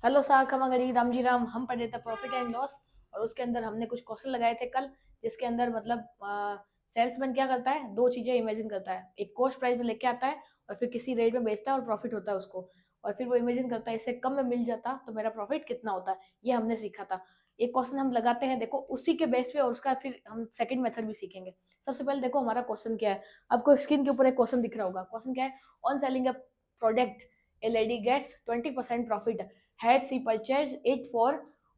Hello साखमगरी Ram ji Ram. हम पढ़ रहे थे प्रॉफिट एंड लॉस और उसके अंदर हमने कुछ क्वेश्चन लगाए थे कल, जिसके अंदर मतलब सेल्समैन क्या करता है, दो चीजें इमेजिन करता है। एक कॉस्ट प्राइस में लेके आता है और फिर किसी रेट में बेचता है और प्रॉफिट होता है उसको। और फिर वो इमेजिन करता है इससे कम में मिल जाता तो मेरा प्रॉफिट कितना होता। ये हमने सीखा था। एक क्वेश्चन हम लगाते हैं, देखो उसी के बेस पे, और उसका फिर हम सेकंड मेथड भी सीखेंगे। सबसे पहले देखो हमारा क्वेश्चन क्या है। आपको स्क्रीन के ऊपर एक क्वेश्चन दिख रहा होगा। क्वेश्चन क्या है? On selling a product a lady gets 20% profit. Had she purchased it for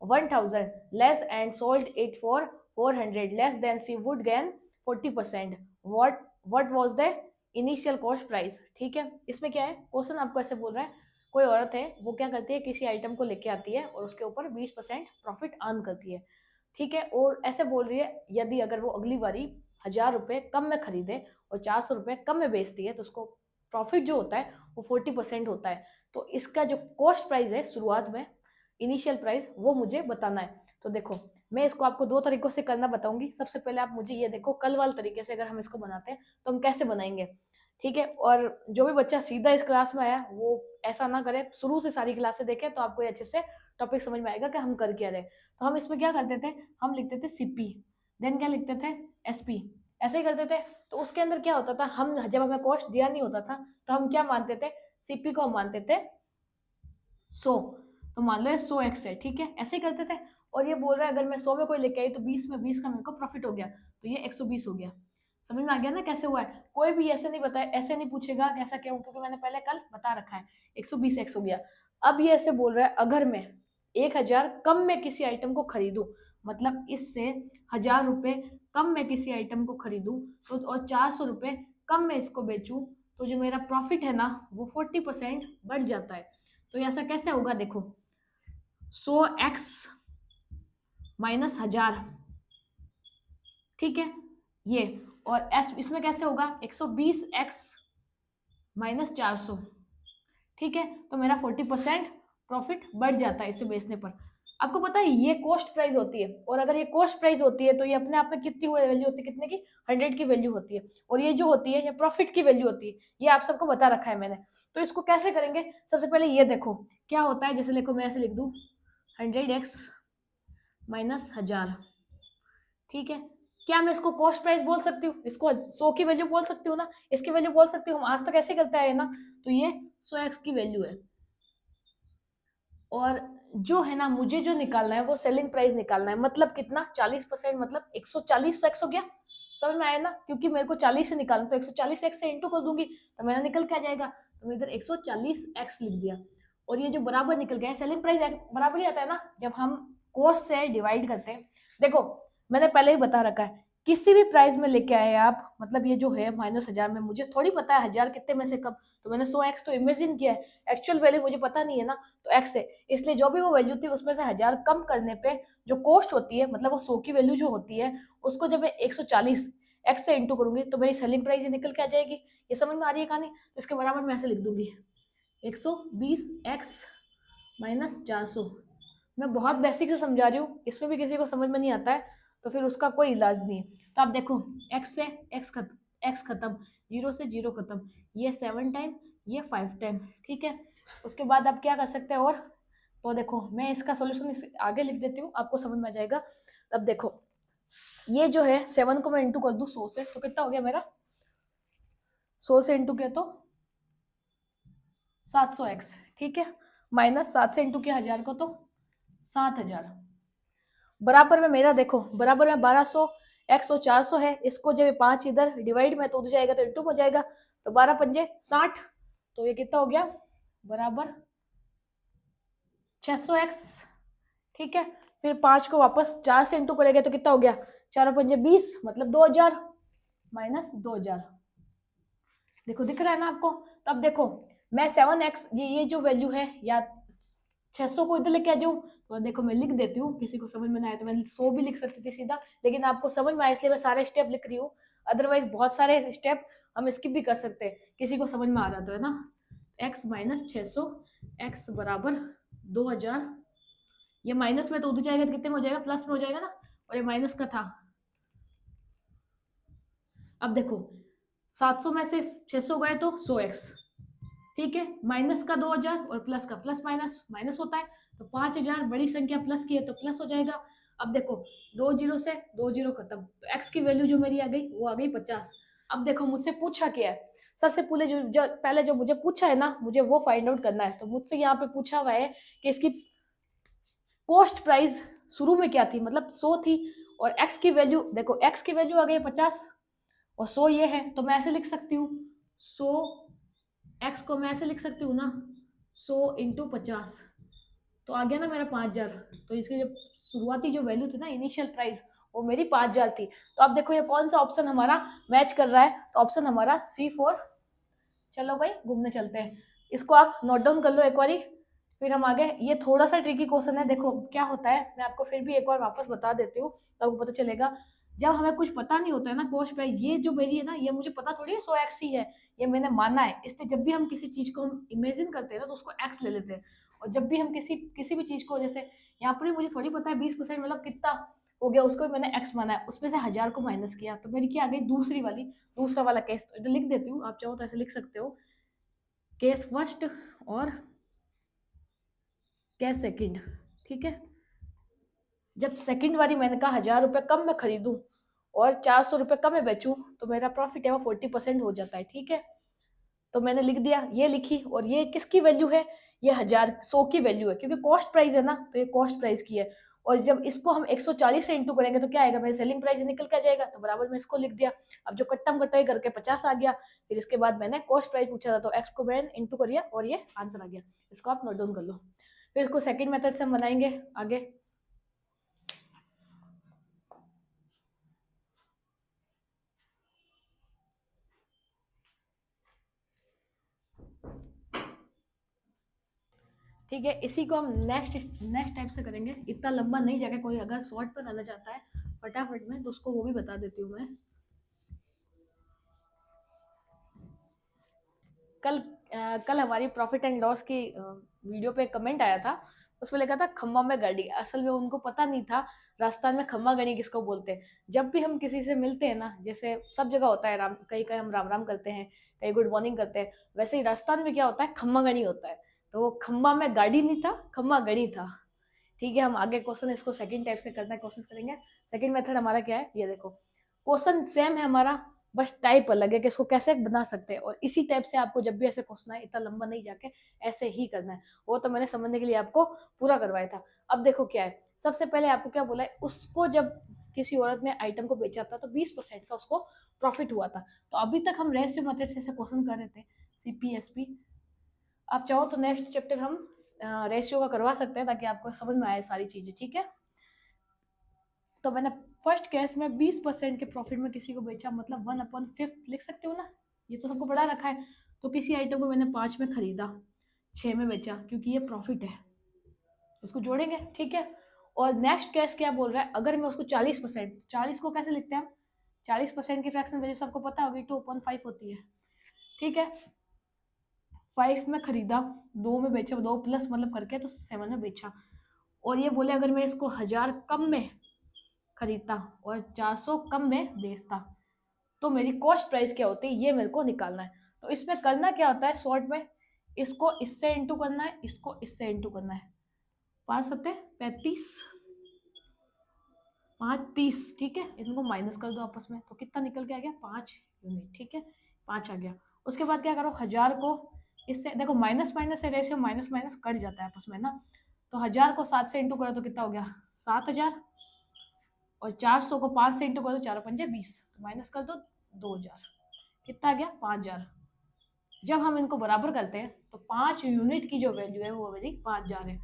1000 less and sold it for 400 less, then she would gain 40%. What was the initial cost price? ठीक है, इसमें क्या है, क्वेश्चन आपको ऐसे बोल रहा है, कोई औरत है, वो क्या करती है, किसी आइटम को लेके आती है और उसके ऊपर 20% प्रॉफिट अर्न करती है। ठीक है, और ऐसे बोल रही है यदि अगर वो अगली बारी 1000 रुपये कम में खरीदे और 400 रुपये कम में बेचती है तो उसको प्रॉफिट जो होता है वो 40% होता है। तो इसका जो कॉस्ट प्राइस है शुरुआत में, इनिशियल प्राइस, वो मुझे बताना है। तो देखो मैं इसको आपको दो तरीकों से करना बताऊंगी। सबसे पहले आप मुझे ये देखो, कल वाले तरीके से अगर हम इसको बनाते हैं तो हम कैसे बनाएंगे। ठीक है, और जो भी बच्चा सीधा इस क्लास में आया वो ऐसा ना करे, शुरू से सारी क्लासें देखे तो आपको अच्छे से टॉपिक समझ में आएगा कि हम कर क्या रहे। तो हम इसमें क्या करते थे, हम लिखते थे सीपी, देन क्या लिखते थे, एसपी, ऐसे ही करते थे। तो उसके अंदर क्या होता था, हम जब हमें कॉस्ट दिया नहीं होता था तो हम क्या मानते थे, सीपी को हम मानते थे 100। तो मान लो ये 100x है, ठीक है, ऐसे ही करते थे। और ये बोल रहा है अगर मैं 100 में कोई लेके आई तो 20 में 20 का मेरे को प्रॉफिट हो गया, तो ये 120 हो गया। समझ में आ गया ना कैसे हुआ है। कोई भी ऐसे नहीं बताया, ऐसे नहीं पूछेगा कैसा क्या, क्योंकि मैंने पहले कल बता रखा है। 120x हो गया। अब ये ऐसे बोल रहा है अगर मैं 1000 कम में किसी आइटम को खरीदूं, मतलब इससे 1000 रुपये कम में किसी आइटम को खरीदूं तो, और 400 रुपये कम में इसको बेचूं, तो जो मेरा प्रॉफिट है ना वो 40% बढ़ जाता है। तो ऐसा कैसे होगा, देखो 100x माइनस 1000, ठीक है ये। और एस इसमें कैसे होगा, 120x माइनस 400, ठीक है। तो मेरा 40% प्रॉफिट बढ़ जाता है इसे बेचने पर। आपको पता है ये कॉस्ट प्राइस होती है, और अगर ये कॉस्ट प्राइस होती है तो ये अपने आप में कितनी वैल्यू होती है, कितने की, 100 की वैल्यू होती है। और ये जो होती है ये प्रॉफिट की वैल्यू होती है, ये आप सबको बता रखा है मैंने। तो इसको कैसे करेंगे, सबसे पहले ये देखो क्या होता है। जैसे देखो मैं ऐसे लिख दूं 100x माइनस 1000, ठीक है। क्या मैं इसको कॉस्ट प्राइस बोल सकती हूँ, इसको 100 की वैल्यू बोल सकती हूँ ना, इसकी वैल्यू बोल सकती हूँ, हम आज तक ऐसे करते आए ना। तो ये 100x की वैल्यू है। और जो है ना, मुझे जो निकालना है वो सेलिंग प्राइस निकालना है, मतलब कितना, 40%, मतलब 140 एक्स हो गया। समझ में आया ना, क्योंकि मेरे को 40 से निकालना, तो 140 एक्स से इंटू कर दूंगी तो मेरा निकल के आ जाएगा। तो मैं इधर 140 एक्स लिख दिया। और ये जो बराबर निकल गया, सेलिंग प्राइस बराबर ही आता है ना जब हम कॉस्ट से डिवाइड करते हैं। देखो मैंने पहले ही बता रखा है, किसी भी प्राइस में लेके आए आप, मतलब ये जो है माइनस 1000 में, मुझे थोड़ी पता है 1000 कितने में से कम, तो मैंने 100x तो इमेजिन किया है, एक्चुअल वैल्यू मुझे पता नहीं है ना, तो x है। इसलिए जो भी वो वैल्यू थी उसमें से 1000 कम करने पे जो कॉस्ट होती है, मतलब वो 100 की वैल्यू जो होती है, उसको जब मैं 140 x से इंटू करूंगी तो मेरी सेलिंग प्राइस निकल के आ जाएगी। ये समझ में आ रही है कहानी। तो इसके बराबर मैं ऐसे लिख दूंगी 120x माइनस 400। मैं बहुत बेसिक से समझा रही हूँ, इसमें भी किसी को समझ में नहीं आता है तो फिर उसका कोई इलाज नहीं है। तो आप देखो x से x खत्म, 0 से 0 खत्म, ये 7 टाइम, ये 5 टाइम, ठीक है। उसके बाद आप क्या कर सकते हैं, और तो देखो मैं इसका सॉल्यूशन आगे लिख देती हूँ, आपको समझ में आ जाएगा। अब देखो ये जो है 7 को मैं इंटू कर दूं 100 से तो कितना हो गया मेरा, 100 से इंटू किया तो 700x, ठीक है। माइनस 7 से इंटू किया 1000 को तो 7000। बराबर में मेरा देखो, बराबर में 1200 x और 400 है, इसको जब 5 इधर डिवाइड में तो उधर जाएगा तो इंटू हो जाएगा, तो 12 पंजे 60। तो ये कितना हो गया, बराबर 600x, ठीक है। फिर 5 को वापस 4 से इंटू करेंगे तो कितना हो गया, 4 पंजे 20, मतलब 2000 माइनस 2000। देखो दिख रहा है ना आपको। तो अब देखो मैं 7x, ये जो वैल्यू है, या 600 को इधर लेके आ जाऊं, तो देखो मैं लिख देती हूँ, किसी को समझ में ना आए तो मैं 100 भी लिख सकती थी सीधा, लेकिन आपको समझ में आया इसलिए मैं सारे स्टेप लिख रही हूँ। अदरवाइज बहुत सारे स्टेप हम स्किप भी कर सकते हैं, किसी को समझ में आ रहा तो है ना। x माइनस 600, x बराबर 2000, ये माइनस में तो उधर जाएगा तो कितने में हो जाएगा, प्लस में हो जाएगा ना, और ये माइनस का था। अब देखो 700 में से 600 गए तो 100x, ठीक है, माइनस का 2000 और प्लस का प्लस माइनस माइनस होता है, तो 5000 बड़ी संख्या प्लस की है तो प्लस हो जाएगा। अब देखो, 20 से 20 खत्म, तो एक्स की वैल्यू जो मेरी आ गई वो आ गई 50। अब देखो मुझसे पूछा क्या है, सबसे पहले जो मुझे पूछा है ना, मुझे वो फाइंड आउट करना है। तो मुझसे यहाँ पे पूछा हुआ है कि इसकी कॉस्ट प्राइस शुरू में क्या थी, मतलब 100 थी, और एक्स की वैल्यू देखो, एक्स की वैल्यू आ गई 50 और 100 ये है, तो मैं ऐसे लिख सकती हूँ 100 एक्स को मैं ऐसे लिख सकती हूँ ना, 100 × 50, तो आ गया ना मेरा 5000। तो इसकी जो शुरुआती जो वैल्यू थी ना, इनिशियल प्राइस, वो मेरी 5000 थी। तो अब देखो ये कौन सा ऑप्शन हमारा मैच कर रहा है, तो ऑप्शन हमारा C4। चलो भाई घूमने चलते हैं, इसको आप नोट डाउन कर लो एक बारी, फिर हम आगे। ये थोड़ा सा ट्रिकी क्वेश्चन है, देखो क्या होता है, मैं आपको फिर भी एक बार वापस बता देती हूँ, तो आपको पता चलेगा। जब हमें कुछ पता नहीं होता है ना, कॉस्ट प्राइस ये जो मेरी है ना, ये मुझे पता थोड़ी है 100x ही है, ये मैंने माना है, इसलिए जब भी हम किसी चीज को हम इमेजिन करते हैं ना, तो उसको x ले लेते हैं। और जब भी हम किसी किसी भी चीज को, जैसे यहाँ पर भी मुझे थोड़ी पता है 20% मतलब कितना हो गया, उसको भी मैंने x माना है, उसमें से 1000 को माइनस किया, तो मेरी क्या आ गई दूसरा वाला केस। तो लिख देती हूँ, आप चाहो तो ऐसे लिख सकते हो, केस फर्स्ट और केस सेकंड। ठीक है, जब सेकंड वाली मैंने कहा 1000 रुपये कम में खरीदूं और 400 रुपये कम में बेचूं, तो मेरा प्रॉफिट है वो 40% हो जाता है। ठीक है, तो मैंने लिख दिया, ये लिखी, और ये किसकी वैल्यू है, ये 100 की वैल्यू है, क्योंकि कॉस्ट प्राइस है ना, तो ये कॉस्ट प्राइस की है। और जब इसको हम 140 से इंटू करेंगे तो क्या आएगा, मेरी सेलिंग प्राइस निकल के आ जाएगा, तो बराबर में इसको लिख दिया। अब जो कट्टम कटाई करके 50 आ गया, फिर इसके बाद मैंने कॉस्ट प्राइस पूछा था, तो एक्स को मैंने इंटू करिए और ये आंसर आ गया। इसको आप नोट डाउन कर लो, फिर इसको सेकेंड मेथड से हम बनाएंगे आगे। ठीक है, इसी को हम नेक्स्ट टाइप से करेंगे, इतना लंबा नहीं जाएगा, कोई अगर शॉर्ट पर आना चाहता है फटाफट में, तो उसको वो भी बता देती हूँ मैं। कल हमारी प्रॉफिट एंड लॉस की वीडियो पे कमेंट आया था, उसमें लिखा था खम्मा में गाड़ी। असल में उनको पता नहीं था राजस्थान में खम्मा गणी किसको बोलते हैं। जब भी हम किसी से मिलते हैं ना, जैसे सब जगह होता है राम, कहीं कहीं हम राम राम करते हैं, कहीं गुड मॉर्निंग करते हैं, वैसे ही राजस्थान में क्या होता है, खम्मा गणी होता है। तो वो खम्मा में गाड़ी नहीं था, खम्मा गणी था। ठीक है, हम आगे क्वेश्चन इसको सेकंड टाइप से करने की कोशिश करेंगे। सेकंड मेथड हमारा क्या है, ये देखो, क्वेश्चन सेम है हमारा, बस टाइप अलग है कि इसको कैसे बना सकते हैं। और इसी टाइप से आपको जब भी ऐसे क्वेश्चन आए, इतना लंबा नहीं जाके ऐसे ही करना है, वो तो मैंने समझने के लिए आपको पूरा करवाया था। अब देखो क्या है, सबसे पहले आपको क्या बोला है, उसको जब किसी औरत ने आइटम को बेचा था तो 20% का उसको प्रॉफिट हुआ था। तो अभी तक हम रेशियो मेथड से क्वेश्चन कर रहे थे, CPSP। आप चाहो तो नेक्स्ट चैप्टर हम रेशियो का करवा सकते हैं, ताकि आपको समझ में आए सारी चीजें। ठीक है, तो मैंने फर्स्ट केस में 20% के प्रॉफिट में किसी को बेचा, मतलब 1/5 लिख सकते हो ना, ये तो सबको पढ़ा रखा है। तो किसी आइटम को मैंने 5 में खरीदा, 6 में बेचा, क्योंकि ये प्रॉफिट है, इसको जोड़ेंगे। ठीक है, और नेक्स्ट केस क्या बोल रहा है, अगर मैं उसको 40%, 40 को कैसे लिखते हैं हम, 40% की फ्रैक्शन वैल्यू सबको पता होगी 2/5 होती है। ठीक है, 5 में खरीदा, 2 में बेचा, 2 प्लस मतलब करके तो 7 में बेचा। और ये बोले अगर मैं इसको 1000 कम में खरीदता और 400 कम में बेचता, तो मेरी कॉस्ट प्राइस क्या होती है, ये मेरे को निकालना है। तो इसमें करना क्या होता है शॉर्ट में, इसको इससे इंटू करना है, इसको इससे इंटू करना है। 5 7 35, 5 30। ठीक है, इनको माइनस कर दो आपस में, तो कितना निकल के आ गया, 5 यूनिट। ठीक है, 5 आ गया। उसके बाद क्या करो, 1000 को इससे, देखो माइनस माइनस से रेशियो माइनस माइनस कट जाता है आपस में ना, तो 1000 को 7 से इंटू करो तो कितना हो गया, 7000। और 400 को 5 से इंटू करो, 4×5 = 20, तो माइनस कर दो 2000, कितना आ गया, 5000। जब हम इनको बराबर करते हैं तो 5 यूनिट की जो वैल्यू है वो मेरी 5000 है।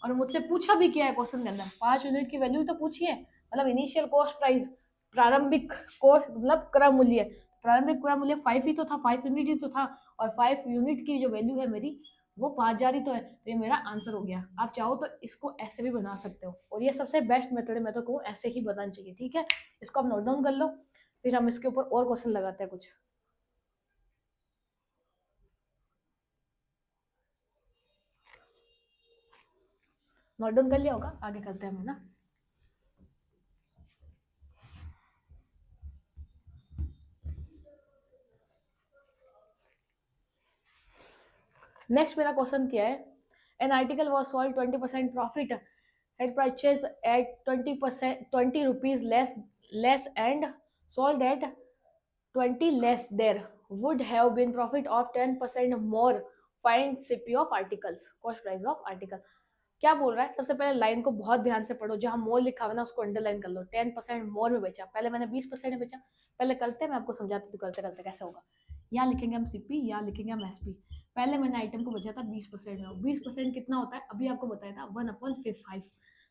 और मुझसे पूछा भी क्या है क्वेश्चन के अंदर, 5 यूनिट की वैल्यू तो पूछी है, मतलब इनिशियल कॉस्ट प्राइस, प्रारंभिक कॉस्ट मतलब क्रय मूल्य, प्रारंभिक क्रय मूल्य 5 ही तो था, 5 यूनिट ही तो था, और 5 यूनिट की जो वैल्यू है मेरी वो 5000 ही तो है, तो ये मेरा आंसर हो गया। आप चाहो तो इसको ऐसे भी बना सकते हो, और ये सबसे बेस्ट मेथड है, मैं तो कहूँ ऐसे ही बनाना चाहिए। ठीक है, इसको आप नोट डाउन कर लो, फिर हम इसके ऊपर और क्वेश्चन लगाते हैं कुछ। नोट डाउन कर लिया होगा, आगे करते हैं हम ना। नेक्स्ट मेरा क्वेश्चन क्या है, an article was sold 20% profit had purchased at 20% 20 rupees less and sold at 20 less, there would have been profit of 10% more. Find CP of articles, cost price of article. क्या बोल रहा है, सबसे पहले line को बहुत ध्यान से पढ़ो, जहां मोर लिखा हुआ ना उसको अंडरलाइन कर लो। 10% मोर में बेचा, पहले मैंने 20% में बेचा। पहले करते मैं आपको समझाती हूँ करते करते कैसे होगा। यहाँ लिखेंगे हम सीपी, यहाँ लिखेंगे हम एसपी। पहले मैंने आइटम को बेचा था 20% में, 20% कितना होता है अभी आपको बताया था 1/5।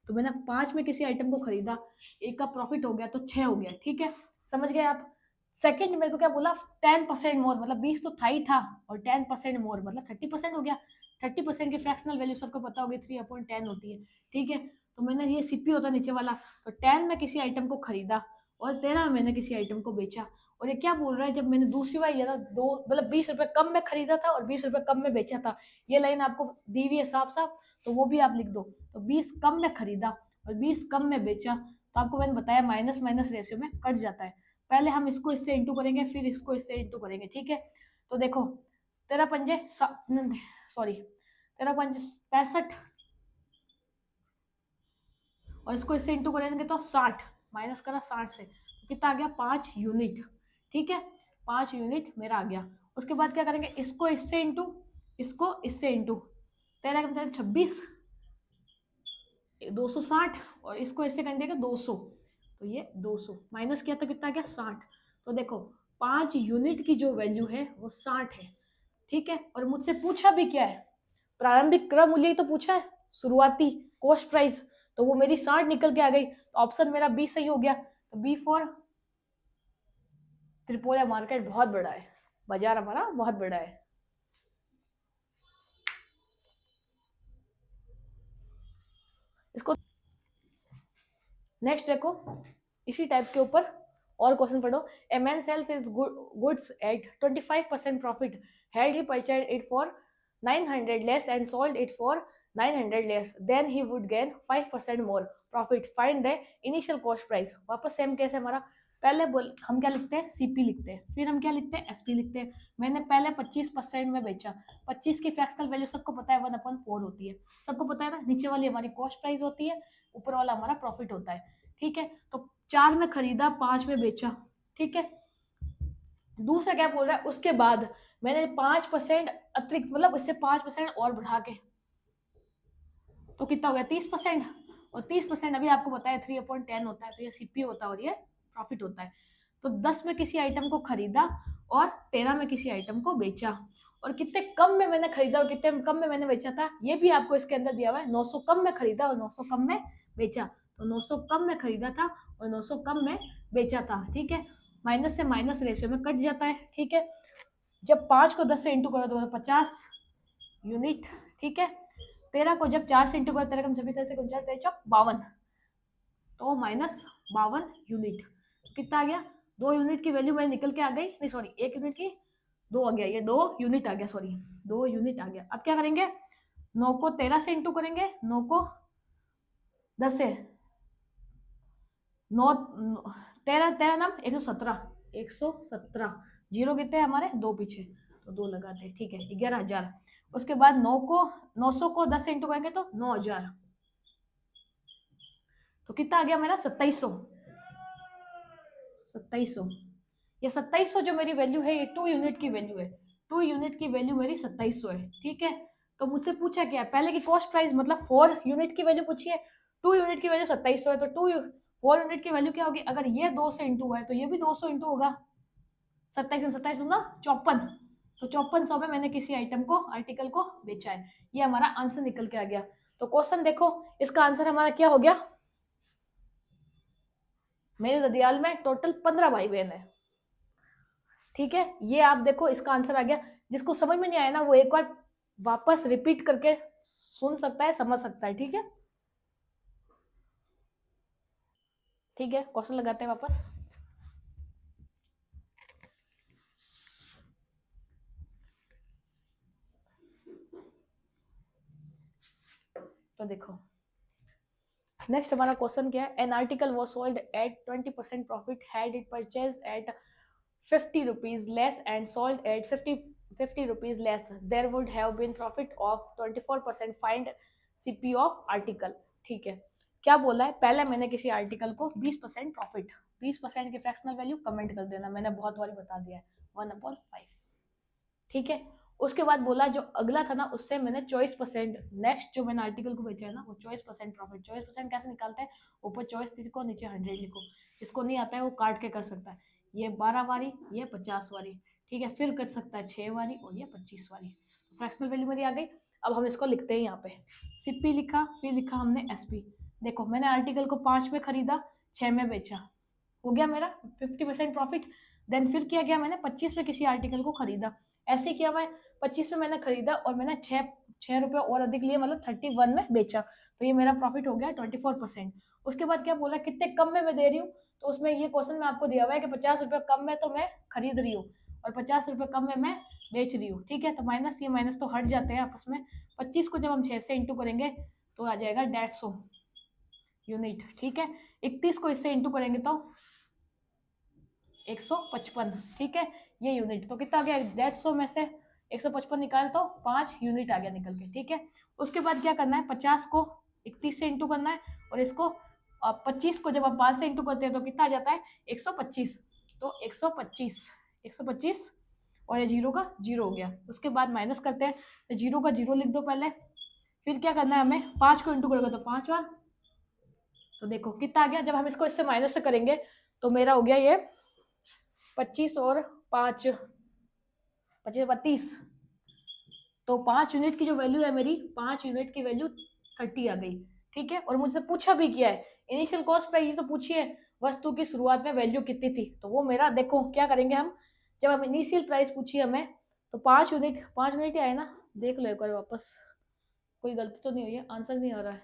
तो मैंने 5 में किसी आइटम को खरीदा, एक का प्रॉफिट हो गया तो 6 हो गया, ठीक है, समझ गए आप। सेकंड मेरे को क्या बोला, 10% मोर, मतलब 20 तो था ही था, और 10% मोर मतलब 30% हो गया। 30% की फ्रैक्शनल वैल्यू सबको पता होगी 3/10 होती है, ठीक है। तो मैंने ये सीपी होता नीचे वाला, तो 10 में किसी आइटम को खरीदा और 13 में मैंने किसी आइटम को बेचा। और ये क्या बोल रहा है, जब मैंने दूसरी बार लिया था दो, मतलब 20 रुपए कम में खरीदा था और 20 रुपए कम में बेचा था, ये लाइन आपको दी हुई है साफ साफ, तो वो भी आप लिख दो। तो 20 कम में खरीदा और 20 कम में बेचा, तो आपको मैंने बताया माइनस माइनस रेशियो में कट जाता है। पहले हम इसको इससे इंटू करेंगे, फिर इसको इससे इंटू करेंगे, ठीक है। तो देखो 13 पंजे सॉरी 13 पंजे 65, और इसको इससे इंटू करेंगे तो 60, माइनस करा 60 से, तो कितना आ गया 5 यूनिट, ठीक है। 5 यूनिट मेरा आ गया। उसके बाद क्या करेंगे, इसको इससे इंटू, इसको इससे इंटू, 13 का मतलब 26, 260, और इसको ऐसे कर देंगे 200, तो ये 200 माइनस किया तो कितना गया 60। तो देखो 5 यूनिट की जो वैल्यू है वो 60 है, ठीक है। और मुझसे पूछा भी क्या है, प्रारंभिक क्रय मूल्य ही तो पूछा है, शुरुआती कॉस्ट प्राइस, तो वो मेरी 60 निकल के आ गई, तो ऑप्शन मेरा बी सही हो गया। तो बी फॉर त्रिपोलिया मार्केट बहुत बड़ा है, बाजार हमारा बहुत बड़ा है। इसको नेक्स्ट देखो, इसी टाइप के ऊपर और क्वेश्चन पढ़ो। A man sells his goods at 25% profit, had he purchased it for 900 less and sold it for 900 less, then he would gain 5% more profit, find the initial cost price. वापस same case है हमारा, पहले हम क्या लिखते हैं CP लिखते हैं, फिर हम क्या लिखते हैं एसपी लिखते हैं। मैंने पहले 25% में बेचा, 25 की फ्रैक्शनल वैल्यू सबको पता है 1/4 होती है, सबको पता है ना। नीचे वाली हमारी कॉस्ट प्राइस होती है, ऊपर वाला हमारा प्रॉफिट होता है, ठीक है। तो 4 में खरीदा, 5 में बेचा, ठीक है। दूसरा क्या बोल रहा है, उसके बाद मैंने 5% अतिरिक्त, मतलब इससे 5% और बढ़ा के, तो कितना हो गया 30%, और 30% अभी आपको बताया 3/10 होता है, तो ये सीपी होता है और ये प्रॉफिट होता है। तो 10 में किसी आइटम को खरीदा और 13 में किसी आइटम को बेचा, और कितने कम में मैंने खरीदा और कितने कम में मैंने बेचा था ये भी आपको इसके अंदर दिया हुआ है। 900 कम में खरीदा और 900 कम में बेचा, तो 900 कम में खरीदा था और 900 कम में बेचा था, ठीक है। माइनस से माइनस रेशियो में कट जाता है, ठीक है। जब 5 को 10 से इंटू करो तो 50 यूनिट, ठीक है। 13 को जब 4 से इंटू करो, 13 कम 56 तो -52 यूनिट, कितना आ गया 2 यूनिट की वैल्यू मैंने निकल के आ गई, नहीं सॉरी 1 यूनिट की 2 आ गया, ये 2 यूनिट आ गया, सॉरी 2 यूनिट आ गया। अब क्या करेंगे, 9 को 13 से इंटू करेंगे, 9 को 10 से, 9 13 13 नाम 117, जीरो कितने हमारे 2 पीछे, तो 2 लगाते, ठीक है 11,000। उसके बाद 900 को 10 से इंटू करेंगे तो 9,000, तो कितना आ गया मेरा 2700। ये 2700 जो मेरी वैल्यू है, ये 2 यूनिट की वैल्यू है, 2 यूनिट की वैल्यू मेरी 2700 है, ठीक है। तो मुझसे पूछा क्या है, पहले की कॉस्ट प्राइस मतलब 4 यूनिट की वैल्यू पूछी है, 2 यूनिट की वैल्यू 2700 है, तो 4 यूनिट की वैल्यू क्या होगी, अगर ये 2 से इंटू है तो ये भी 200 इंटू होगा, 27 ना 54, तो 5400 में मैंने किसी आइटम को, आर्टिकल को बेचा है। ये हमारा आंसर निकल के आ गया। तो क्वेश्चन देखो, इसका आंसर हमारा क्या हो गया, मेरे ददियाल में टोटल 15 भाई बहन है, ठीक है। ये आप देखो इसका आंसर आ गया। जिसको समझ में नहीं आया ना वो एक बार वापस रिपीट करके सुन सकता है, समझ सकता है, ठीक है। ठीक है, क्वेश्चन लगाते हैं वापस। तो देखो नेक्स्ट हमारा क्वेश्चन क्या है, an article was sold at 20% profit, had it purchase at 50 rupees less and sold at 50 rupees less, there would have been profit of 24%. Find CP of article. ठीक है, क्या बोला है, पहले मैंने किसी आर्टिकल को 20% प्रॉफिट, 20% की फ्रैक्शनल वैल्यू कमेंट कर देना, मैंने बहुत बार बता दिया है, 1/5। ठीक है, उसके बाद बोला जो अगला था ना उससे मैंने 24%, नेक्स्ट जो मैंने आर्टिकल को बेचा है ना वो 24% प्रॉफिट। 24% कैसे निकालते हैं, ऊपर 24 लिखो नीचे 100 लिखो, जिसको नहीं आता है वो काट के कर सकता है, ये 12 वारी ये 50 वारी, ठीक है, फिर कर सकता है 6 वारी और ये 25 वारी। फ्रैक्शनल वैल्यू मेरी आ गई। अब हम इसको लिखते हैं यहाँ पे, सीपी लिखा, फिर लिखा हमने एसपी। देखो मैंने आर्टिकल को 5 में खरीदा, 6 में बेचा, हो गया मेरा 50% प्रॉफिट। देन फिर किया गया, मैंने 25 में किसी आर्टिकल को खरीदा, ऐसे किया हुआ है, 25 में मैंने खरीदा और मैंने 6 रुपये और अधिक लिए, मतलब 31 में बेचा, तो ये मेरा प्रॉफिट हो गया 24%। उसके बाद क्या बोला, कितने कम में मैं दे रही हूँ, तो उसमें ये क्वेश्चन में आपको दिया हुआ है कि 50 रुपये कम में तो मैं खरीद रही हूँ और 50 रुपये कम में मैं बेच रही हूँ। ठीक है, तो माइनस ये माइनस तो हट जाते हैं आपस में। 25 को जब हम 6 से इंटू करेंगे तो आ जाएगा 150 यूनिट। ठीक है, 31 को इससे इंटू करेंगे तो 155। ठीक है, ये यूनिट, तो कितना आ गया 150 में से 155 निकाल तो 5 यूनिट आ गया निकल के। ठीक है, उसके बाद क्या करना है, 50 को 31 से इंटू करना है और इसको 25 को जब आप 5 से इंटू करते हैं तो कितना आ जाता है 125, तो 125 और ये जीरो का जीरो हो गया। उसके बाद माइनस करते हैं, तो जीरो का जीरो लिख दो पहले, फिर क्या करना है हमें, 5 को इंटू करोगे तो 5 बार, तो देखो कितना आ गया। जब हम इसको इससे माइनस से करेंगे तो मेरा हो गया ये 25 और 5 25 32, तो 5 यूनिट की जो वैल्यू है मेरी, 5 यूनिट की वैल्यू 30 आ गई। ठीक है, और मुझसे पूछा भी किया है इनिशियल कॉस्ट प्राइस, तो पूछिए वस्तु की शुरुआत में वैल्यू कितनी थी, तो वो मेरा देखो क्या करेंगे हम, जब हम इनिशियल प्राइस पूछिए हमें तो 5 यूनिट ही आए ना, देख लो एक बार वापस, कोई गलती तो नहीं हुई है, आंसर नहीं आ रहा है,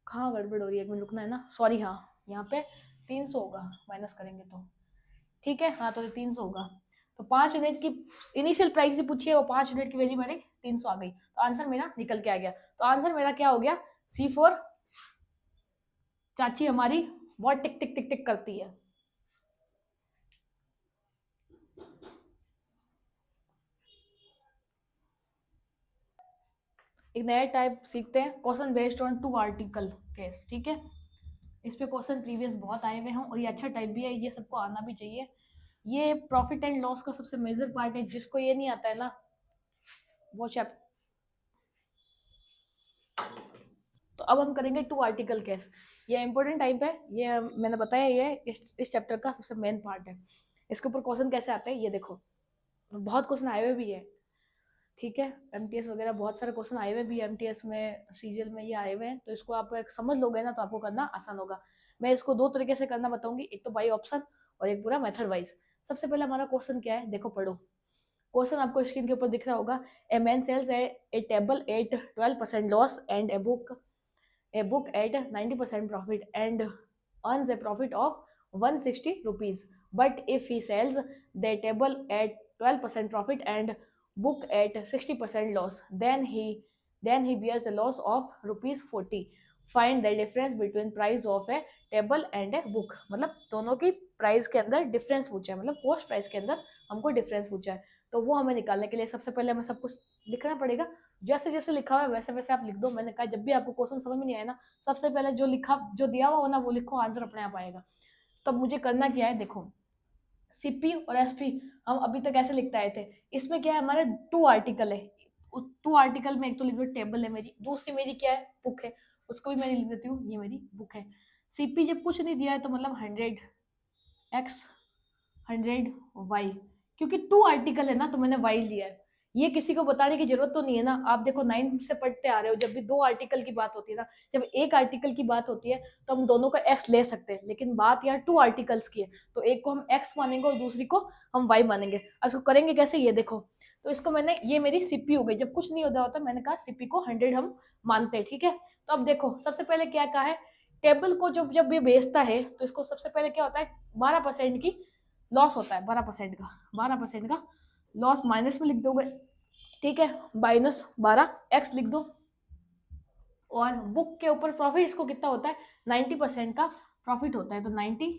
कहाँ गड़बड़ हो रही है, एक मिनट रुकना है ना, सॉरी, हाँ यहाँ पे 300 होगा माइनस करेंगे तो, ठीक है, हाँ तो 300 होगा, तो 5 यूनिट की इनिशियल प्राइस से पूछिए, वो 5 यूनिट की वैल्यू मेरी 300 आ गई, तो आंसर मेरा निकल के आ गया। तो आंसर मेरा क्या हो गया, C4। चाची हमारी बहुत टिक टिक टिक टिक करती है। एक नया टाइप सीखते हैं, question based on 2 article case. ठीक है, इस पे क्वेश्चन प्रीवियस बहुत आए हुए हैं और ये अच्छा टाइप भी है, ये सबको आना भी चाहिए। ये प्रॉफिट एंड लॉस का सबसे मेजर पार्ट है, जिसको ये नहीं आता है ना वो चैप्टर। तो अब हम करेंगे 2 आर्टिकल केस, ये इंपॉर्टेंट टाइप है, ये मैंने बताया ये इस चैप्टर का सबसे मेन पार्ट है। इसके ऊपर क्वेश्चन कैसे आते हैं ये देखो, बहुत क्वेश्चन आए हुए भी है। ठीक है, एमटीएस वगैरह बहुत सारे क्वेश्चन आए हुए भी, एमटीएस में सीजीएल में ये आए हुए हैं, तो इसको आप एक समझ लोगे ना तो आपको करना आसान होगा। मैं इसको 2 तरीके से करना बताऊंगी, एक तो बाई ऑप्शन और एक पूरा मेथड वाइज। सबसे पहले हमारा क्वेश्चन क्या है, देखो पढ़ो, क्वेश्चन आपको स्क्रीन के ऊपर दिख रहा होगा, a man sells a table at 12% loss and a book at 90% profit and earns a profit of 160 rupees. But if he sells the table at 12% profit and book at 60% loss, then he bears a loss of rupees 40. Find the difference between price of a table and a book. मतलब दोनों की price के अंदर difference पूछा है, मतलब cost price के अंदर हमको डिफरेंस पूछा है, तो वो हमें निकालने के लिए सबसे पहले हमें सब कुछ लिखना पड़ेगा। जैसे जैसे लिखा हुआ है वैसे वैसे आप लिख दो। मैंने कहा जब भी आपको क्वेश्चन समझ में नहीं आया ना, सबसे पहले जो दिया हुआ हो ना वो लिखो, आंसर अपने आप आएगा। तब मुझे करना क्या है, देखो सीपी और एसपी हम अभी तक ऐसे लिखते आए थे, इसमें क्या है हमारे 2 आर्टिकल है, 2 आर्टिकल में एक तो लिख दो टेबल है मेरी, दूसरी मेरी क्या है बुक है, उसको भी मैं लिख देती हूँ, ये मेरी बुक है। सीपी जब कुछ नहीं दिया है तो मतलब 100x 100y, क्योंकि 2 आर्टिकल है ना तो मैंने y लिया है। ये किसी को बताने की जरूरत तो नहीं है ना, आप देखो 9 से पढ़ते आ रहे हो, जब भी 2 आर्टिकल की बात होती है ना, जब एक आर्टिकल की बात होती है तो हम दोनों का x ले सकते हैं, लेकिन बात यहाँ 2 आर्टिकल्स की है, तो एक को हम x मानेंगे और दूसरी को हम y मानेंगे। अब इसको करेंगे कैसे ये देखो, तो इसको मैंने, ये मेरी सीपी हो गई, जब कुछ नहीं होता मैंने कहा सीपी को 100 हम मानते हैं। ठीक है, तो अब देखो सबसे पहले क्या कहा है, टेबल को जब ये बेचता है तो इसको सबसे पहले क्या होता है 12% की लॉस होता है, 12% का लॉस माइनस में लिख दोगे। ठीक है, -12x लिख दो, और बुक के ऊपर प्रॉफिट इसको कितना होता है 90% का प्रॉफिट होता है, तो 90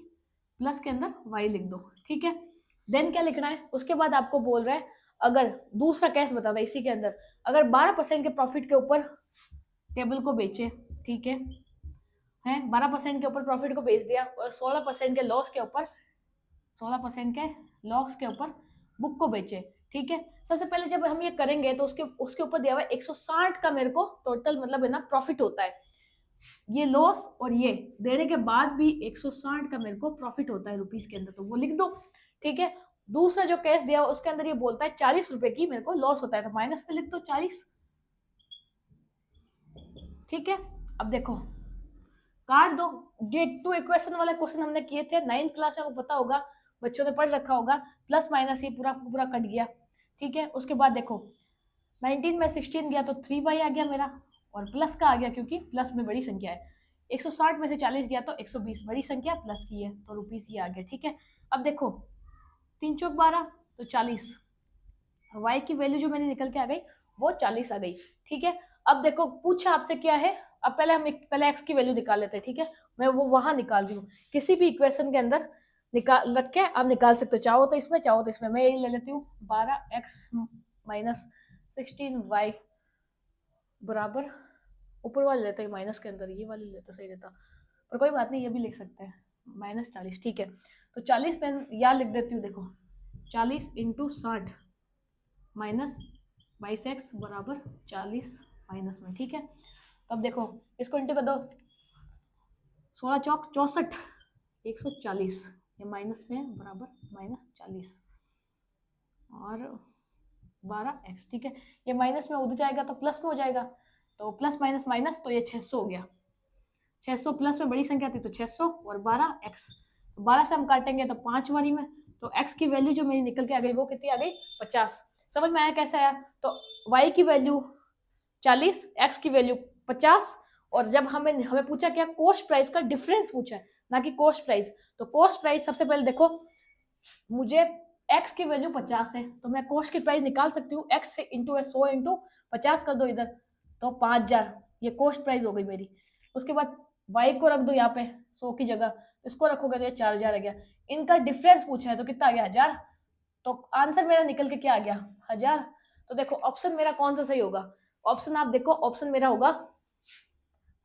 प्लस के अंदर y लिख दो। ठीक है। देन क्या लिखना है, उसके बाद आपको बोल रहा है अगर दूसरा केस बता था इसी के अंदर, अगर 12% के प्रॉफिट के ऊपर टेबल को बेचे, ठीक है 12% के ऊपर प्रॉफिट को बेच दिया और 16% के लॉस के ऊपर 16% के लॉस के ऊपर बुक को बेचे, ठीक है। सबसे पहले जब हम ये करेंगे तो उसके उसके ऊपर दिया हुआ है 160 का मेरे को टोटल मतलब है ना प्रॉफिट होता है। ये लॉस और ये देने के बाद भी 160 का मेरे को प्रॉफिट होता है रुपीस के अंदर, तो वो लिख दो, ठीक है। दूसरा जो केस दिया हुआ उसके अंदर ये बोलता है 40 रुपए की मेरे को लॉस होता है, तो माइनस में लिख दो 40, ठीक है। अब देखो काट दो, ये टू इक्वेशन वाले क्वेश्चन हमने किए थे 9th क्लास में, आपको पता होगा, बच्चों ने पढ़ रखा होगा, प्लस माइनस ही पूरा पूरा कट गया, ठीक है। उसके बाद देखो 19 में 16 गया तो 3y आ गया मेरा, और प्लस का आ गया क्योंकि प्लस में बड़ी संख्या है। 160 में से 40 गया तो 120 बड़ी संख्या प्लस की है तो रुपीस ये आ गया, ठीक है। अब देखो 3 चौक 12 तो 40, y की वैल्यू जो मैंने निकल के आ गई वो 40 आ गई, ठीक है। अब देखो पूछा आपसे क्या है, अब पहले हम पहले x की वैल्यू निकाल लेते हैं, ठीक है। मैं वो वहां निकाल रही हूँ, किसी भी इक्वेशन के अंदर निकाल रख के आप निकाल सकते हो, चाहो तो इसमें चाहो तो इसमें। मैं यही ले लेती हूँ 12x माइनस 16y बराबर, ऊपर वाले लेते हैं माइनस के अंदर, ये वाले लेते सही रहता, पर कोई बात नहीं ये भी लिख सकते हैं, -40, ठीक है। तो 40 में या लिख देती हूँ, देखो 40 इंटू 60 माइनस 22x बराबर 40 माइनस में, ठीक है। तो अब देखो इसको इंटू कर दो, 16 चौक 64, 140, ये माइनस में बराबर -40 और 12x, ठीक है। ये माइनस में उधर जाएगा तो प्लस में हो जाएगा, तो प्लस माइनस माइनस तो ये 600 हो गया, 600 प्लस में बड़ी संख्या थी तो 600 और 12x, 12 से हम काटेंगे तो 5 बारी में, तो x की वैल्यू जो मेरी निकल के आ गई वो कितनी आ गई 50। समझ में आया कैसे आया, तो y की वैल्यू 40, x की वैल्यू 50, और जब हमें हमें पूछा क्या कॉस्ट प्राइस का डिफरेंस पूछा है ना कि कॉस्ट प्राइस, तो कॉस्ट प्राइस सबसे पहले देखो मुझे x की वैल्यू 50 है तो मैं कॉस्ट की प्राइस निकाल सकती हूँ, x से इंटू 100 इंटू 50 कर दो इधर तो 5000, ये कॉस्ट प्राइस हो गई मेरी। उसके बाद y को रख दो यहाँ पे 100 की जगह, इसको रखोगे तो ये 4000 आ गया। इनका डिफरेंस पूछा है तो कितना आ गया 1000, तो आंसर मेरा निकल के क्या आ गया 1000। तो देखो ऑप्शन मेरा कौन सा सही होगा, ऑप्शन आप देखो ऑप्शन मेरा होगा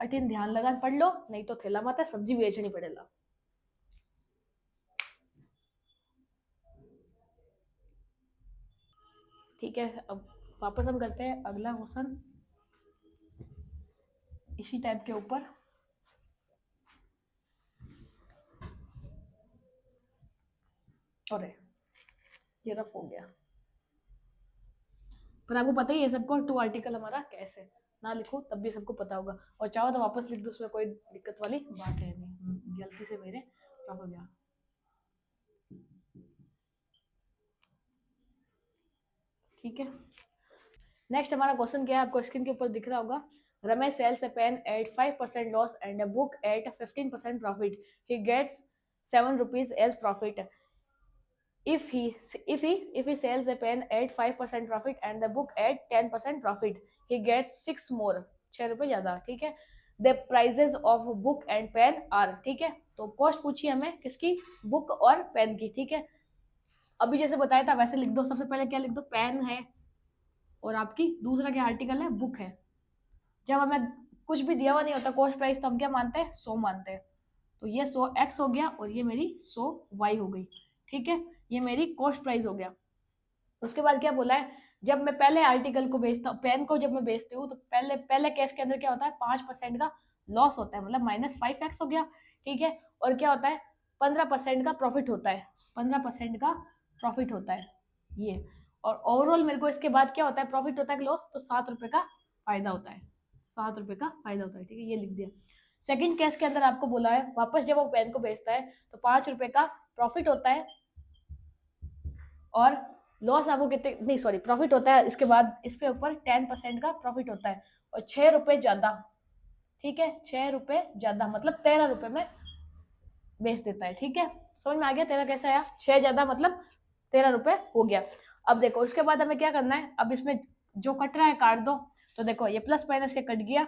18, ध्यान लगा पढ़ लो नहीं तो थैला माता सब्जी बेचनी पड़ेगा। ठीक है, अब वापस हम करते हैं अगला क्वेश्चन इसी टाइप के ऊपर। अरे ये रफ हो गया, पर आपको पता ही है सबको टू आर्टिकल हमारा कैसे ना लिखो तब भी सबको पता होगा, और चाहो तो वापस लिख दो, उसमें कोई दिक्कत वाली बात है नहीं, गलती से मेरे रफ हो गया। ठीक है, नेक्स्ट हमारा क्वेश्चन क्या है आपको स्क्रीन के ऊपर दिख रहा होगा। Ramesh sells a pen at 5% loss and a book at 15% profit. He gets 7 rupees as profit. If he sells a pen at 5% profit and the book at 10% profit, he gets 6 more, 6 रुपए ज्यादा, ठीक है। The prices of book and pen are, ठीक है। तो cost पूछी हमें किसकी, बुक और पेन की, ठीक है। अभी जैसे बताया था वैसे लिख दो, सबसे पहले क्या लिख दो, पेन है और आपकी दूसरा क्या आर्टिकल है, बुक है। जब हमें कुछ भी दिया हुआ नहीं होता कॉस्ट प्राइस तो हम क्या मानते हैं 100 मानते हैं, तो ये 100x हो गया और ये मेरी 100y हो गई, ठीक है। ये मेरी कॉस्ट प्राइस हो गया। उसके बाद क्या बोला है, जब मैं पहले आर्टिकल को बेचता हूँ, पेन को जब मैं बेचती हूँ तो पहले पहले केस के अंदर क्या होता है 5% का लॉस होता है, मतलब -5x हो गया, ठीक है। और क्या होता है 15% का प्रॉफिट होता है, 15% का प्रॉफिट होता है ये। और ओवरऑल मेरे को इसके बाद क्या होता है, प्रॉफिट होता है कि लॉस, तो 7 रुपए का फायदा होता है, 7 रुपए का फायदा होता है, ठीक है, ये लिख दिया। सेकंड केस के अंदर आपको बोला है वापस जब वो पेन को बेचता है तो 5 रुपए का प्रॉफिट होता है, और लॉस आपको कितने, नहीं सॉरी प्रॉफिट होता है, इसके बाद इसके ऊपर 10% का प्रॉफिट होता है और 6 रुपए ज्यादा, ठीक है, 6 रुपए ज्यादा मतलब 13 रुपए में बेच देता है, ठीक है। समझ में आ गया तेरा कैसे आया, 6 ज्यादा मतलब 13 रुपए हो गया। अब देखो उसके बाद हमें क्या करना है, अब इसमें जो कट रहा है काट दो, तो देखो ये प्लस माइनस ये कट गया,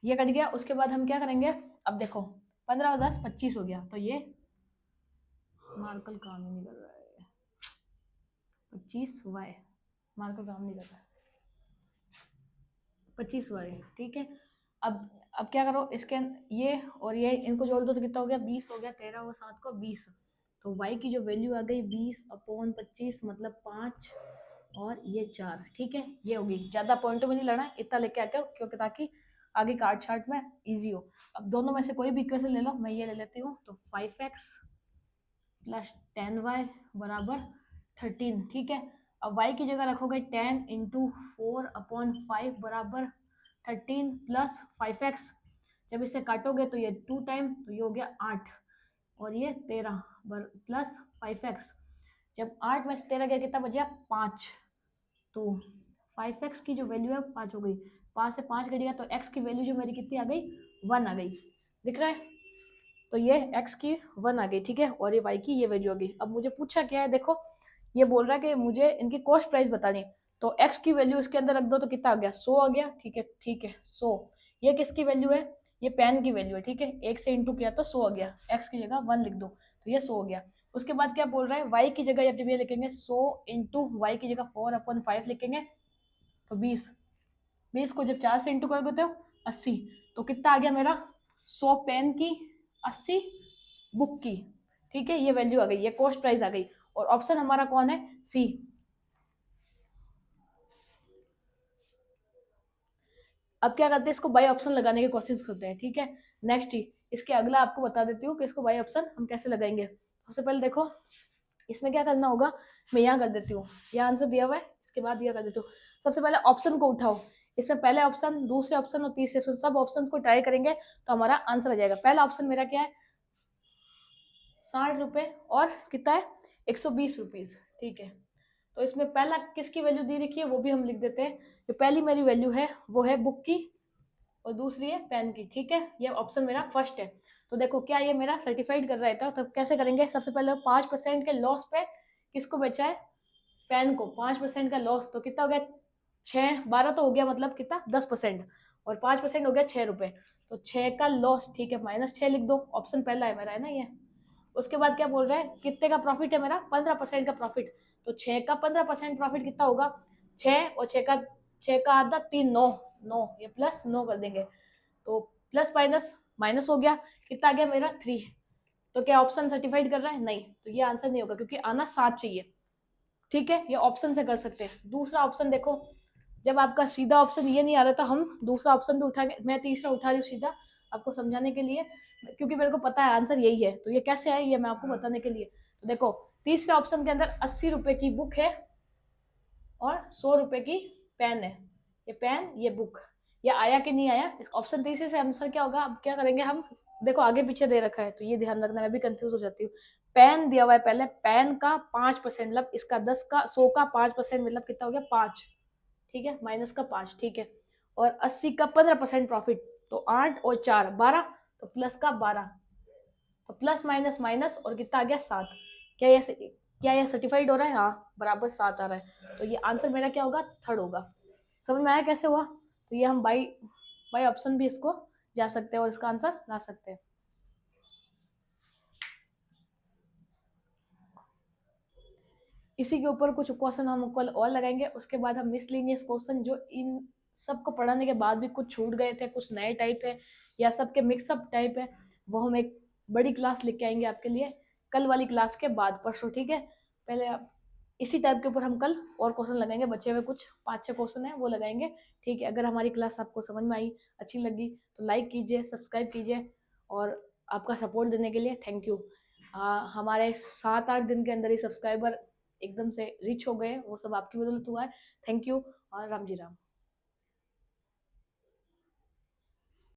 ये कट गया। उसके बाद हम क्या करेंगे, अब देखो 15 और 10 25 हो गया, तो ये मार्कल काम ही नहीं कर रहा है। 25y मार्कल काम नहीं कर रहा है। 25y ठीक है। अब क्या करो, इसके ये और ये इनको जोड़ दो तो कितना हो गया, 20 हो गया, 13 और 7 को 20। तो y की जो वैल्यू आ गई 20/25 मतलब 5 और ये 4। ठीक है, ये होगी। ज्यादा पॉइंट में नहीं लड़ना, इतना लेके आके क्योंकि ताकि आगे कार्ड चार्ट में इजी हो। अब दोनों में से कोई भी इक्वेशन ले लो, मैं ये ले लेती हूँ। तो 5x प्लस 10y बराबर 13। ठीक है, अब y की जगह रखोगे 10 इंटू 4/5 बराबर 13 प्लस 5x। जब इसे काटोगे तो ये 2 टाइम, तो ये हो गया 8 और ये 13 प्लस 5x। जब 8 में से 13 गया कितना बचा, 5। तो 5x की जो वैल्यू है 5 हो गई। 5 से 5 घटेगा तो x की वैल्यू जो मेरी कितनी आ गई, 1 आ गई। दिख रहा है, तो ये x की 1 आ गई। ठीक है, और ये y की ये वैल्यू आ गई। अब मुझे पूछा क्या है, देखो ये बोल रहा है कि मुझे इनकी कॉस्ट प्राइस बतानी है। तो x की वैल्यू इसके अंदर रख दो तो कितना आ गया, 100 आ गया। ठीक है, ठीक है 100। ये किसकी वैल्यू है, ये पेन की वैल्यू है। ठीक है, 1 से इंटू किया तो 100 आ गया। x की जगह 1 लिख दो तो ये 100 हो गया। उसके बाद क्या बोल रहा है, y की जगह जब ये लिखेंगे 100 इंटू y की जगह 4/5 लिखेंगे तो 20। 20 को जब 4 से इंटू करोगे तो 80। तो कितना आ गया मेरा, 100 पेन की, 80 बुक की। ठीक है, ये वैल्यू आ गई, ये कॉस्ट प्राइस आ गई। और ऑप्शन हमारा कौन है, सी। अब क्या करते हैं, इसको बाई ऑप्शन लगाने की कोशिश करते हैं। ठीक है, नेक्स्ट ही इसके अगला आपको बता देती हूँ कि इसको बाई ऑप्शन हम कैसे लगाएंगे। सबसे पहले देखो इसमें क्या करना होगा, मैं यहाँ कर देती हूँ, यहाँ आंसर दिया हुआ है, इसके बाद यह कर देती हूँ। सबसे पहले ऑप्शन को उठाओ, इसमें पहले ऑप्शन, दूसरे ऑप्शन और तीसरे ऑप्शन, सब ऑप्शन को ट्राई करेंगे तो हमारा आंसर आ जाएगा। पहला ऑप्शन मेरा क्या है, 60 रुपए और कितना है, 120 रुपीज। ठीक है, तो इसमें पहला किसकी वैल्यू दी रखी है वो भी हम लिख देते हैं। जो पहली मेरी वैल्यू है वो है बुक की और दूसरी है पेन की। ठीक है, ये ऑप्शन मेरा फर्स्ट है। तो देखो क्या ये मेरा सर्टिफाइड कर रहा था, तो कैसे करेंगे, सबसे पहले 5% के लॉस पे किसको बेचा है, पेन को। 5% का लॉस तो कितना हो गया, 6 12 तो हो गया, मतलब कितना 10%। और 5% हो गया 6 रुपए, तो 6 का लॉस। ठीक है, -6 लिख दो, ऑप्शन पहला है मेरा, है ना ये। उसके बाद क्या बोल रहा है, कितने का प्रॉफिट है मेरा, 15% का प्रॉफिट। तो 6 का 15% प्रॉफिट कितना होगा, 6 और 6 का आधा 3, 9। 9 ये प्लस 9 कर देंगे तो प्लस माइनस माइनस हो गया, कितना आ गया मेरा 3। तो क्या ऑप्शन सर्टिफाइड कर रहा है, नहीं, तो ये आंसर नहीं होगा क्योंकि आना 7 चाहिए। ठीक है, ये ऑप्शन से कर सकते हैं। दूसरा ऑप्शन देखो, जब आपका सीधा ऑप्शन ये नहीं आ रहा था, हम दूसरा ऑप्शन भी उठा के, मैं तीसरा उठा रही हूँ सीधा आपको समझाने के लिए, क्योंकि मेरे को पता है आंसर यही है। तो ये कैसे है, ये मैं आपको बताने के लिए। तो देखो तीसरे ऑप्शन के अंदर 80 रुपए की बुक है और 100 रुपए की पेन है। ये पेन ये बुक, ये आया कि नहीं आया, ऑप्शन तीसरे से आंसर क्या होगा। अब क्या करेंगे हम, देखो आगे पीछे दे रखा है तो ये ध्यान रखना, मैं भी कंफ्यूज हो जाती हूँ। पेन दिया हुआ है पहले, पेन का 5% मतलब इसका 10 का 100 का 5% मतलब कितना हो गया 5। ठीक है, माइनस का 5। ठीक है, और 80 का 15% प्रॉफिट, तो 8 और 4 12, तो प्लस का 12। तो प्लस माइनस माइनस और कितना आ गया 7। क्या ये सर्टिफाइड हो रहा है, हाँ बराबर 7 आ रहा है। तो ये आंसर मेरा क्या होगा, थर्ड होगा। समझ में आया कैसे हुआ। तो ये हम बाई बाई ऑप्शन भी इसको जा सकते हैं और इसका आंसर ला सकते हैं। इसी के ऊपर कुछ क्वेश्चन हम कल और लगाएंगे। उसके बाद हम मिसलिनियस क्वेश्चन जो इन सबको पढ़ाने के बाद भी कुछ छूट गए थे, कुछ नए टाइप है या सबके मिक्सअप टाइप है, वो हम एक बड़ी क्लास लेके आएंगे आपके लिए कल वाली क्लास के बाद, परसों। ठीक है, पहले आप इसी टाइप के ऊपर हम कल और क्वेश्चन लगाएंगे, बचे हुए कुछ 5-6 क्वेश्चन है वो लगाएंगे। ठीक है, अगर हमारी क्लास आपको समझ में आई, अच्छी लगी तो लाइक कीजिए, सब्सक्राइब कीजिए, और आपका सपोर्ट देने के लिए थैंक यू। हमारे 7-8 दिन के अंदर ही सब्सक्राइबर एकदम से रिच हो गए, वो सब आपकी बदौलत हुआ है। थैंक यू और राम जी राम।